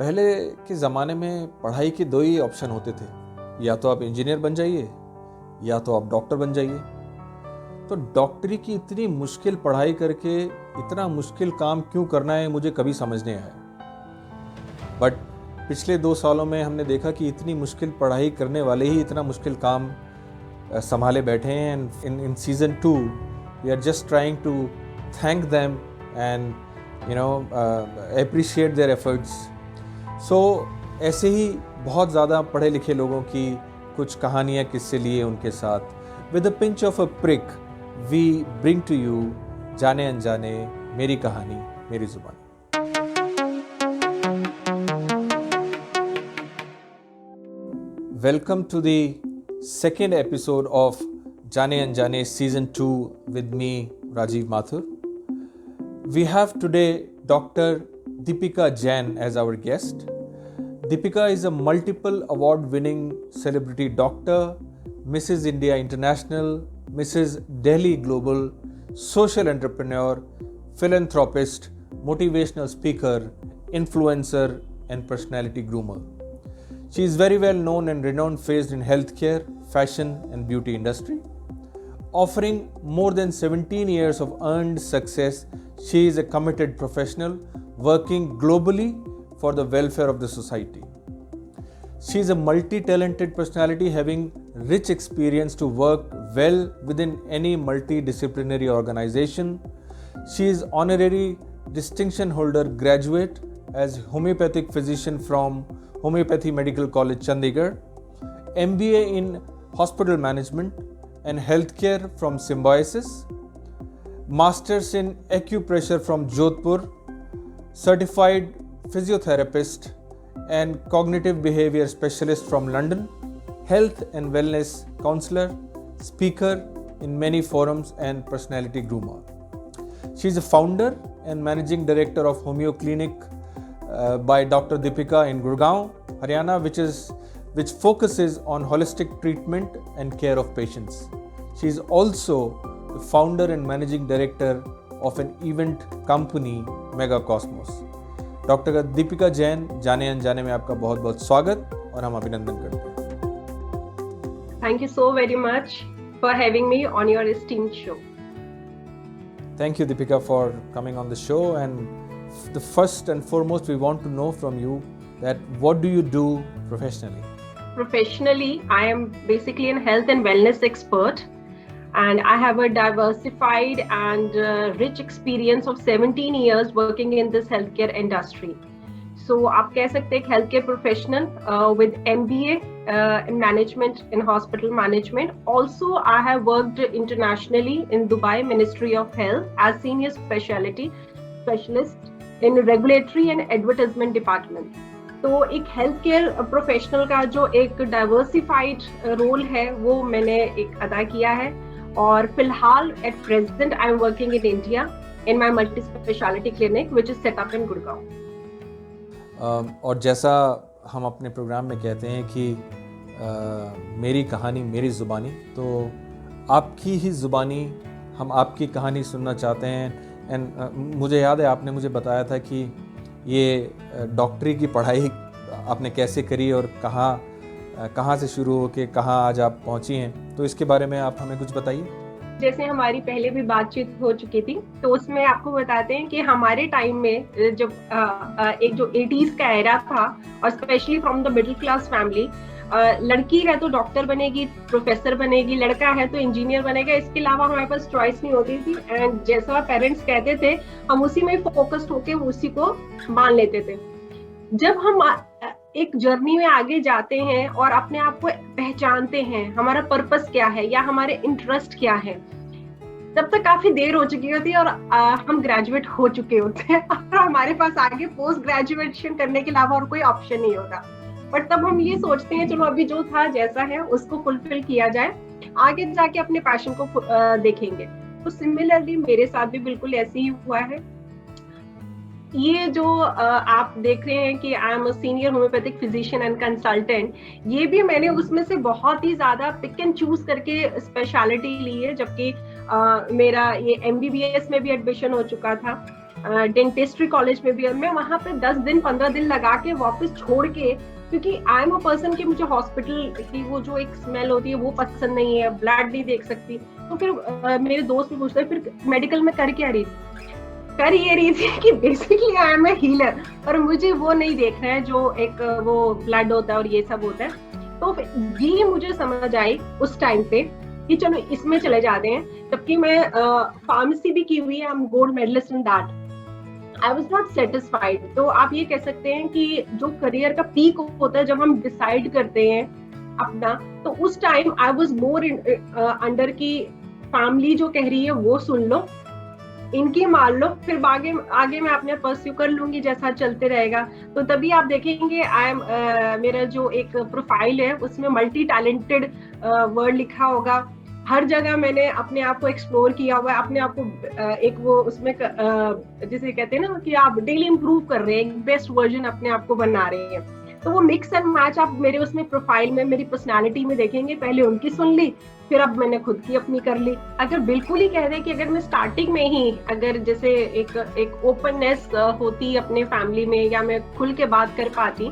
पहले के ज़माने में पढ़ाई के दो ही ऑप्शन होते थे, या तो आप इंजीनियर बन जाइए या तो आप डॉक्टर बन जाइए। तो डॉक्टरी की इतनी मुश्किल पढ़ाई करके इतना मुश्किल काम क्यों करना है, मुझे कभी समझ नहीं आया। बट पिछले 2 सालों में हमने देखा कि इतनी मुश्किल पढ़ाई करने वाले ही इतना मुश्किल काम संभाले बैठे हैं। And in season 2 we are just trying to thank them and appreciate their efforts. So ऐसे ही बहुत ज़्यादा पढ़े लिखे लोगों की कुछ कहानियाँ किस्से लिए उनके साथ, with a pinch of a prick we bring to you जाने अनजाने मेरी कहानी मेरी जुबानी। Welcome to the second episode of जाने अनजाने season 2 with me Rajiv Mathur. We have today Dr. Deepika Jain as our guest. Deepika is a multiple award-winning celebrity doctor, Mrs. India International, Mrs. Delhi Global, social entrepreneur, philanthropist, motivational speaker, influencer, and personality groomer. She is very well known and renowned faced in healthcare, fashion, and beauty industry. Offering more than 17 years of earned success, she is a committed professional working globally for the welfare of the society. She is a multi-talented personality having rich experience to work well within any multidisciplinary organization. She is honorary distinction holder graduate as homeopathic physician from Homeopathy Medical College, Chandigarh, MBA in hospital management and healthcare from Symbiosis, Masters in Acupressure from Jodhpur, Certified Physiotherapist and Cognitive Behavior Specialist from London, Health and Wellness Counselor, Speaker in many forums and Personality Groomer. She is a founder and Managing Director of Homeo Clinic by Dr. Deepika in Gurgaon, Haryana, which focuses on holistic treatment and care of patients. She is also the founder and managing director of an event company, Mega Cosmos. Doctor Deepika Jain, जाने अनजाने में आपका बहुत बहुत स्वागत और हम अभिनंदन करते हैं। Thank you so very much for having me on your esteemed show. Thank you, Deepika, for coming on the show. And the first and foremost, we want to know from you that what do you do professionally? Professionally, I am basically a health and wellness expert, and I have a diversified and rich experience of 17 years working in this healthcare industry. So आप कह सकते हैं healthcare professional with MBA in management in hospital management. Also, I have worked internationally in Dubai Ministry of Health as senior specialist in regulatory and advertisement department. तो एक health care professional का जो एक diversified role है वो मैंने एक अदा किया है, और फिलहाल at present I am working in India in my multi speciality clinic which is set up in Gurgaon. और जैसा हम अपने प्रोग्राम में कहते हैं कि मेरी कहानी मेरी ज़ुबानी, तो आपकी ही ज़ुबानी हम आपकी कहानी सुनना चाहते हैं। एंड मुझे याद है आपने मुझे बताया था कि ये डॉक्टरी की पढ़ाई आपने कैसे करी और कहाँ से शुरू होके कहाँ आज आप पहुँची हैं, तो इसके बारे में आप हमें कुछ बताइए। जैसे हमारी पहले भी बातचीत हो चुकी थी, तो उसमें आपको बताते हैं कि हमारे टाइम में जब एक जो 80s का एरा था, और specially from the middle class family, लड़की है तो डॉक्टर बनेगी, प्रोफेसर बनेगी, लड़का है तो इंजीनियर बनेगा, इसके अलावा हमारे पास चॉइस नहीं होती थी। एंड जैसा पेरेंट्स कहते थे हम उसी में फोकस्ड होके उसी को मान लेते थे। जब हम एक जर्नी में आगे जाते हैं और अपने आप को पहचानते हैं, हमारा पर्पस क्या है या हमारे इंटरेस्ट क्या है, तब तक काफी देर हो चुकी होती है और हम ग्रेजुएट हो चुके होते हैं और हमारे पास आगे पोस्ट ग्रेजुएशन करने के अलावा और कोई ऑप्शन नहीं होता। बट तब हम ये सोचते हैं चलो अभी जो था जैसा है उसको फुलफिल किया जाए, आगे जाके अपने पैशन को देखेंगे। तो सिमिलरली मेरे साथ भी बिल्कुल ऐसे ही हुआ है। ये जो आप देख रहे हैं कि आई am a senior homeopathic physician and consultant, ये भी मैंने उसमें से बहुत ही ज्यादा पिक एंड चूज करके स्पेशलिटी ली है, जबकि मेरा ये MBBS में भी एडमिशन हो चुका था। डेंटिस्ट्री कॉलेज में भी, और मैं वहां पे 10 दिन 15 दिन लगा के वापस छोड़ के, क्योंकि आई एम अ पर्सन कि मुझे हॉस्पिटल की वो जो एक स्मेल होती है वो पसंद नहीं है, ब्लड नहीं देख सकती। तो फिर मेरे दोस्त भी पूछते हैं फिर मेडिकल में कर क्या रही थी, कर ये रही थी कि basically I am a healer, और मुझे वो नहीं देखना है जो एक वो ब्लड होता है और ये सब होता है। तो ये मुझे समझ आई उस टाइम पे कि चलो इसमें चले जाते हैं, जबकि मैं फार्मेसी भी की हुई है, I am gold medalist in that. I was not satisfied. तो आप ये कह सकते हैं कि जो करियर का पीक होता है जब हम डिसाइड करते हैं अपना, तो उस time I was more under की फैमिली जो कह रही है वो सुन लो, इनकी मान लो, फिर आगे आगे मैं अपने परस्यू कर लूंगी जैसा चलते रहेगा। तो तभी आप देखेंगे आई एम मेरा जो एक प्रोफाइल है उसमें मल्टी टैलेंटेड वर्ड लिखा होगा। हर जगह मैंने अपने आप को एक्सप्लोर किया हुआ है, अपने आप को एक वो उसमें जिसे कहते हैं ना कि आप डेली इम्प्रूव कर रहे हैं, एक बेस्ट वर्जन अपने आप को बना रहे हैं। तो वो मिक्स एंड मैच आप मेरे उसमें प्रोफाइल में मेरी पर्सनालिटी में देखेंगे। पहले उनकी सुन ली, फिर अब मैंने खुद की अपनी कर ली। अगर बिल्कुल ही कह दें कि अगर मैं स्टार्टिंग में ही अगर जैसे एक ओपननेस होती अपने फैमिली में, या मैं खुल के बात कर पाती,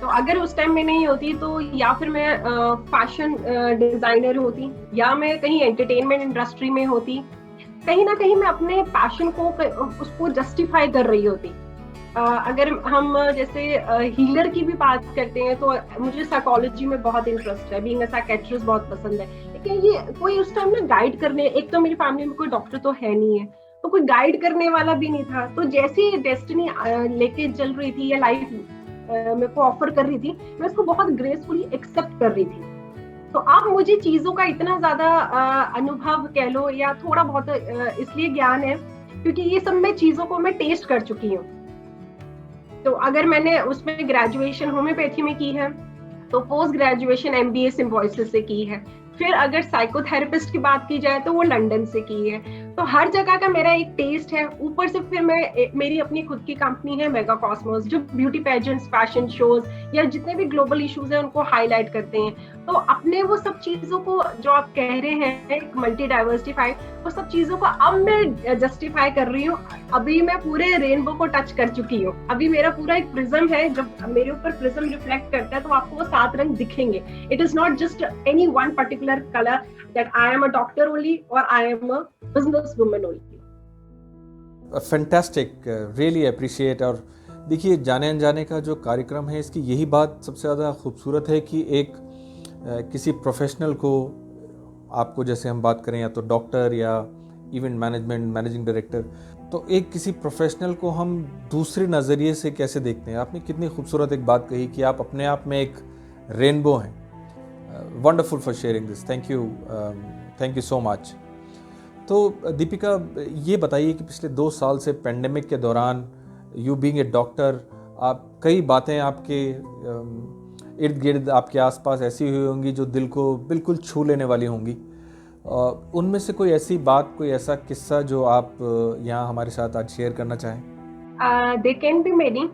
तो अगर उस टाइम में नहीं होती तो या फिर मैं फैशन डिजाइनर होती, या मैं कहीं एंटरटेनमेंट इंडस्ट्री में होती। कहीं ना कहीं मैं अपने पैशन को उसको जस्टिफाई कर रही होती। अगर हम जैसे हीलर की भी बात करते हैं तो मुझे साइकोलॉजी में बहुत इंटरेस्ट है, बीइंग अ साइकियाट्रिस्ट बहुत पसंद है। लेकिन ये कोई उस टाइम ना गाइड करने, एक तो मेरी फैमिली में कोई डॉक्टर तो है नहीं है, तो कोई गाइड करने वाला भी नहीं था। तो जैसी डेस्टिनी लेके चल रही थी या लाइफ मेरे को ऑफर कर रही थी, मैं उसको बहुत ग्रेसफुली एक्सेप्ट कर रही थी। तो अब मुझे चीजों का इतना ज्यादा अनुभव कह लो या थोड़ा बहुत इसलिए ज्ञान है क्योंकि ये सब मैं चीजों को मैं टेस्ट कर चुकी हूँ। तो अगर मैंने उसमें ग्रेजुएशन होम्योपैथी में की है, तो पोस्ट ग्रेजुएशन एमबीए सिम्बायोसिस से की है। फिर अगर साइकोथेरेपिस्ट की बात की जाए तो वो लंदन से की है। तो हर जगह का मेरा एक टेस्ट है। ऊपर से फिर मेरी अपनी खुद की कंपनी है मेगा कॉस्मोस, जो ब्यूटी पेजेंट्स, फैशन शोज या जितने भी ग्लोबल इश्यूज हैं उनको हाईलाइट करते हैं। तो अपने वो सब चीजों को जो आप कह रहे हैं मल्टी डाइवर्सिफाइड, वो सब चीजों को अब मैं जस्टिफाई कर रही हूँ। अभी मैं पूरे रेनबो को टच कर चुकी हूँ। अभी मेरा पूरा एक प्रिज्म है, जब मेरे ऊपर प्रिज्म रिफ्लेक्ट करता है तो आपको वो 7 रंग दिखेंगे। It is not just any one particular colour that I am a doctor only और I am a business woman only. Fantastic, really appreciate. और देखिए, जाने अनजाने का जो कार्यक्रम है, इसकी यही बात सबसे ज़्यादा खूबसूरत है कि एक किसी प्रोफेशनल को, आपको जैसे हम बात करें या तो डॉक्टर या इवेंट मैनेजमेंट मैनेजिंग डायरेक्टर, तो एक किसी प्रोफेशनल को हम दूसरे नज़रिए से कैसे देखते हैं। आपने कितनी खूबसूरत एक बात कही कि आप अपने आप में एक रेनबो हैं। Wonderful for sharing this, thank you so much. तो दीपिका, ये बताइए कि पिछले 2 साल से पेंडेमिक के दौरान, यू बीइंग ए डॉक्टर, आप कई बातें आपके इर्द गिर्द, आपके आसपास ऐसी हुई होंगी जो दिल को बिल्कुल छू लेने वाली होंगी। उनमें से कोई ऐसी बात, कोई ऐसा किस्सा जो आप यहाँ हमारे साथ आज शेयर करना चाहें? They can be many,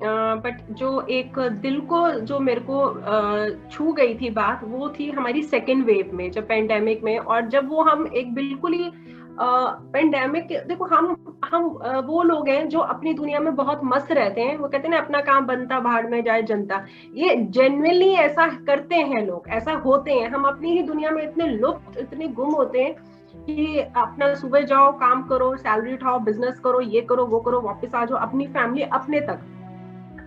but जो एक दिल को जो मेरे को छू गई थी बात, वो थी हमारी सेकेंड वेव में, जब पेंडेमिक में। और जब वो हम एक बिल्कुल ही पेंडेमिक, देखो हम वो लोग हैं जो अपनी दुनिया में बहुत मस्त रहते हैं। वो कहते हैं ना, अपना काम बनता भाड़ में जाए जनता। ये जेन्युइनली ऐसा करते हैं लोग, ऐसा होते हैं। हम अपनी ही दुनिया में इतने लुप्त, इतने गुम होते हैं कि अपना सुबह जाओ, काम करो, सैलरी उठाओ, बिजनेस करो, ये करो, वो करो, वापस आ जाओ, अपनी फैमिली अपने तक।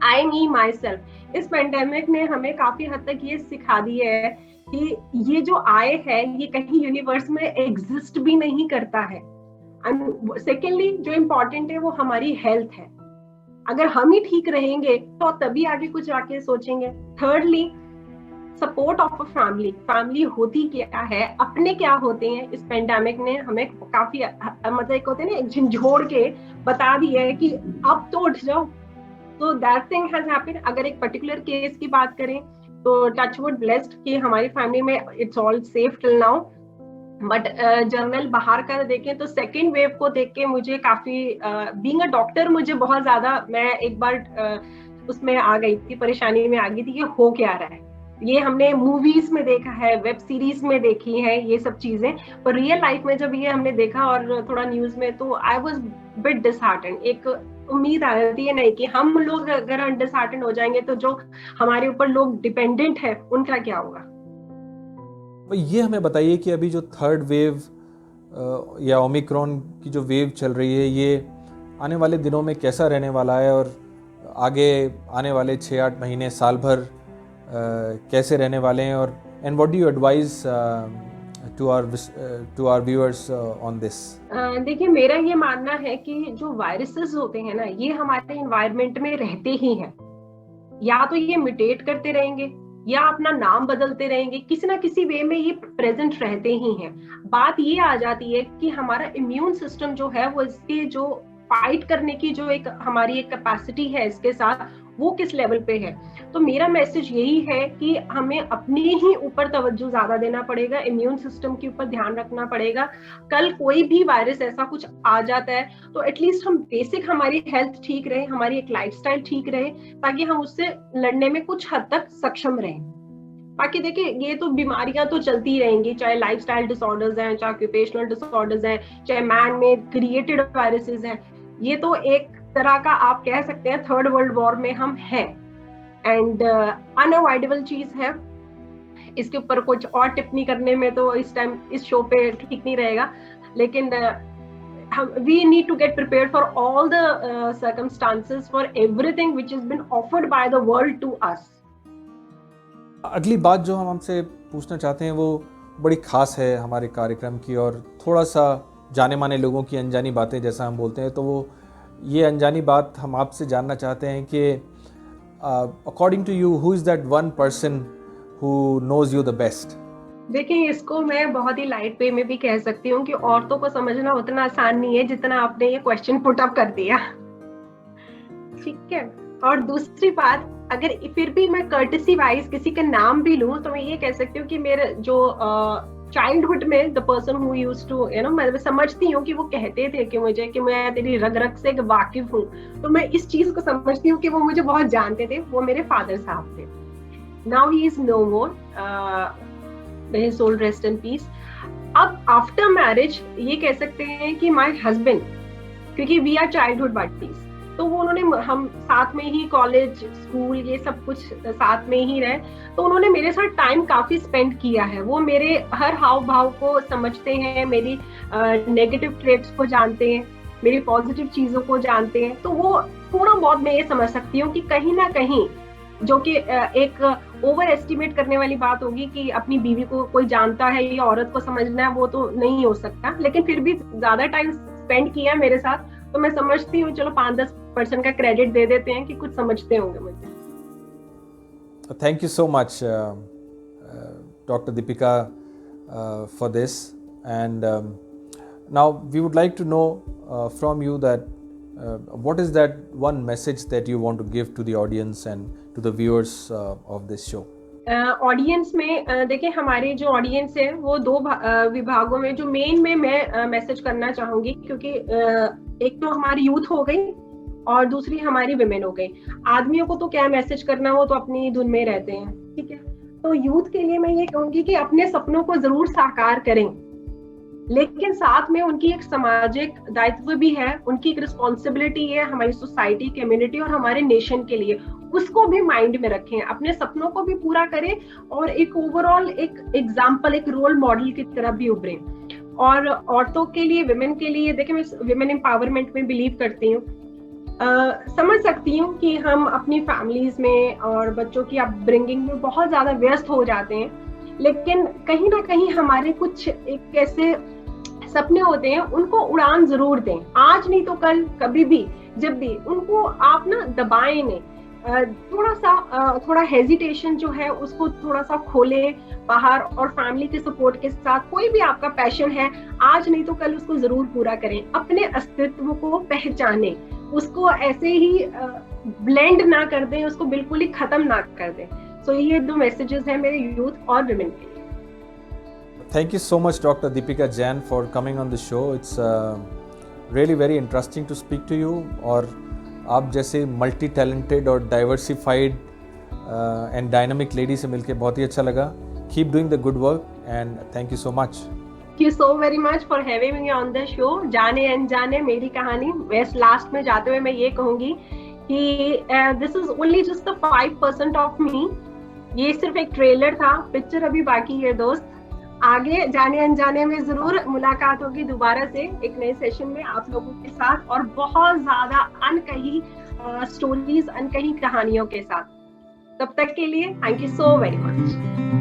आई मी माई सेल्फ, इस पेंडेमिक ने हमें काफी हद तक ये सिखा दी है कि ये जो आए है ये कहीं यूनिवर्स में एग्जिस्ट भी नहीं करता है। सेकेंडली जो इम्पोर्टेंट है वो हमारी हेल्थ है। अगर हम ही ठीक रहेंगे तो तभी आगे कुछ आके सोचेंगे। Thirdly, support of a family. Family होती क्या है, अपने क्या होते हैं, इस पेंडेमिक ने हमें काफी मतलब एक होते हैं ना, झंझोड़ के बता दिया है कि अब तो उठ जाओ। तो दैट थिंग हैज हैपेंड। अगर एक पर्टिकुलर केस की बात करें तो टचवुड ब्लेस्ड कि हमारी फैमिली में it's all safe till now. But general बाहर का देखें तो सेकेंड वेव को देख के मुझे काफी, बीइंग अ डॉक्टर, मुझे बहुत ज्यादा, मैं एक बार उसमें आ गई थी, परेशानी में आ गई थी कि हो क्या रहा है। ये हमने मूवीज में देखा है, वेब सीरीज में देखी है ये सब चीजें, पर रियल लाइफ में जब ये हमने देखा और थोड़ा न्यूज में, तो आई वाज बिट डिसहार्टेंड, एक उम्मीद आ जाती है नहीं कि हम लोग अगर डिसहार्टेंड हो जाएंगे तो जो हमारे ऊपर लोग डिपेंडेंट है उनका क्या होगा। ये हमें बताइए कि अभी जो थर्ड वेव या ओमिक्रॉन की जो वेव चल रही है, ये आने वाले दिनों में कैसा रहने वाला है, और आगे आने वाले 6-8 महीने, साल भर कैसे रहने वाले हैं, और and what do you advise to our viewers on this? देखिए, मेरा ये मानना है कि जो वायरसेस होते हैं ना, ये हमारे एनवायरनमेंट में रहते ही हैं। या तो ये म्यूटेट करते रहेंगे या अपना नाम बदलते रहेंगे, किसी ना किसी वे में ये प्रेजेंट रहते ही हैं। बात ये आ जाती है कि हमारा इम्यून सिस्टम जो है वो इसके जो फाइट करने की जो एक हमारी एक कैपेसिटी है इसके साथ, वो किस लेवल पे है। तो मेरा मैसेज यही है कि हमें अपने ही ऊपर तवज्जो ज्यादा देना पड़ेगा, इम्यून सिस्टम के ऊपर ध्यान रखना पड़ेगा। कल कोई भी वायरस ऐसा कुछ आ जाता है तो एटलीस्ट हम बेसिक हमारी हेल्थ ठीक रहे, हमारी एक लाइफस्टाइल ठीक रहे, ताकि हम उससे लड़ने में कुछ हद तक सक्षम रहें। बाकी देखिए, ये तो बीमारियां तो चलती रहेंगी, चाहे लाइफस्टाइल डिसऑर्डर्स हैं, चाहे ऑक्यूपेशनल डिसऑर्डर्स हैं, चाहे मैन मेड क्रिएटेड वायरसेस हैं। ये तो एक तरह का आप कह सकते हैं थर्ड वर्ल्ड वॉर में हम हैं, एंड अनअवॉइडेबल चीज है। इसके ऊपर कुछ और टिप्पणी करने में तो इस टाइम इस शो पे ठीक नहीं रहेगा, लेकिन we need to get prepared for all the circumstances, for everything which has been offered by the world to us. अगली बात जो हम हमसे पूछना चाहते हैं वो बड़ी खास है हमारे कार्यक्रम की, और थोड़ा सा जाने माने लोगों की अनजानी बातें जैसा हम बोलते हैं, तो वो ये अनजानी बात हम आपसे जानना चाहते हैं कि according to you, who is that one person who knows you the best? देखिए, इसको मैं बहुत ही लाइट वे में भी कह सकती हूँ कि औरतों को समझना उतना आसान नहीं है जितना आपने ये क्वेश्चन पुट अप कर दिया, ठीक है। और दूसरी बात, अगर फिर भी मैं कर्टेसी वाइज किसी का नाम भी लूं तो मैं ये कह सकती हूँ कि मेरे जो चाइल्डहुड में the person who used to मैं समझती हूँ कि वो कहते थे कि मुझे कि मैं तेरी रग रग से वाकिफ हूँ, तो मैं इस चीज को समझती हूँ कि वो मुझे बहुत जानते थे। वो मेरे फादर साहब थे। Now he is no more, may his soul rest in peace. अब आफ्टर मैरिज ये कह सकते हैं कि माय हस्बैंड, क्योंकि वी आर चाइल्डहुड बडीज, तो वो उन्होंने हम साथ में ही कॉलेज स्कूल ये सब कुछ साथ में ही रहे, तो उन्होंने मेरे साथ टाइम काफी स्पेंड किया है। वो मेरे हर हाव भाव को समझते हैं, मेरी नेगेटिव ट्रेट्स को जानते हैं, मेरी पॉजिटिव चीजों को जानते हैं। तो वो थोड़ा बहुत मैं ये समझ सकती हूँ कि कहीं ना कहीं, जो कि एक ओवर एस्टिमेट करने वाली बात होगी कि अपनी बीवी को कोई जानता है या औरत को समझना है, वो तो नहीं हो सकता, लेकिन फिर भी ज्यादा टाइम स्पेंड किया है मेरे साथ, तो मैं समझती हूँ चलो 5-10% का क्रेडिट दे देते हैं कि कुछ समझते होंगे मुझे। Thank you so much doctor Deepika for this, and now we would like to know from you that what is that one message that you want to give to the audience and to the viewers of this show? Audience में देखिए, हमारे जो audience है वो दो विभागों में, जो मेन में मैं मैसेज करना चाहूंगी, क्योंकि एक तो हमारी यूथ हो गई और दूसरी हमारी विमेन हो गई। आदमियों को तो क्या मैसेज करना, वो तो अपनी धुन में रहते हैं, ठीक है। तो यूथ के लिए मैं ये कहूंगी कि अपने सपनों को जरूर साकार करें, लेकिन साथ में उनकी एक सामाजिक दायित्व भी है, उनकी एक रिस्पॉन्सिबिलिटी है हमारी सोसाइटी, कम्युनिटी और हमारे नेशन के लिए। उसको भी माइंड में रखें, अपने सपनों को भी पूरा करें और एक ओवरऑल एक एग्जाम्पल, एक रोल मॉडल की तरह भी उभरें। और औरतों के लिए, विमेन के लिए, देखिए मैं विमेन एम्पावरमेंट में बिलीव करती हूँ। समझ सकती हूँ कि हम अपनी फैमिलीज में और बच्चों की अपब्रिंगिंग में बहुत ज्यादा व्यस्त हो जाते हैं, लेकिन कहीं ना कहीं हमारे कुछ एक ऐसे सपने होते हैं, उनको उड़ान जरूर दें। आज नहीं तो कल, कभी भी, जब भी, उनको आप ना दबाएं नहीं। थोड़ा हेजिटेशन जो है उसको थोड़ा सा खोलें बाहर, और फैमिली के सपोर्ट के साथ कोई भी आपका पैशन है, आज नहीं तो कल उसको जरूर पूरा करें। अपने अस्तित्व को पहचानें, उसको ऐसे ही ब्लेंड ना कर दें, उसको बिल्कुल ही खत्म ना कर दें। सो ये दो मैसेजेस हैं मेरे यूथ और विमेन के लिए। Thank you so much, Dr. Deepika Jain, for coming on the show. It's really very interesting to speak to you. और आप जैसे मल्टी टैलेंटेड और डाइवर्सिफाइड एंड डायनामिक लेडी से मिलके बहुत ही अच्छा लगा. Keep doing the good work and thank you so much. You so very much for having me on the show. जाने अनजाने मेरी कहानी। बस लास्ट में जाते हुए मैं ये कहूंगी कि this is only just the 5% of me. ये सिर्फ एक ट्रेलर था, पिक्चर अभी बाकी है दोस्त। आगे जाने अनजाने में जरूर मुलाकात होगी दोबारा से एक नए सेशन में आप लोगों के साथ, और बहुत ज्यादा अनकही स्टोरीज, अनकही कहानियों के साथ। तब तक के लिए thank you so very much.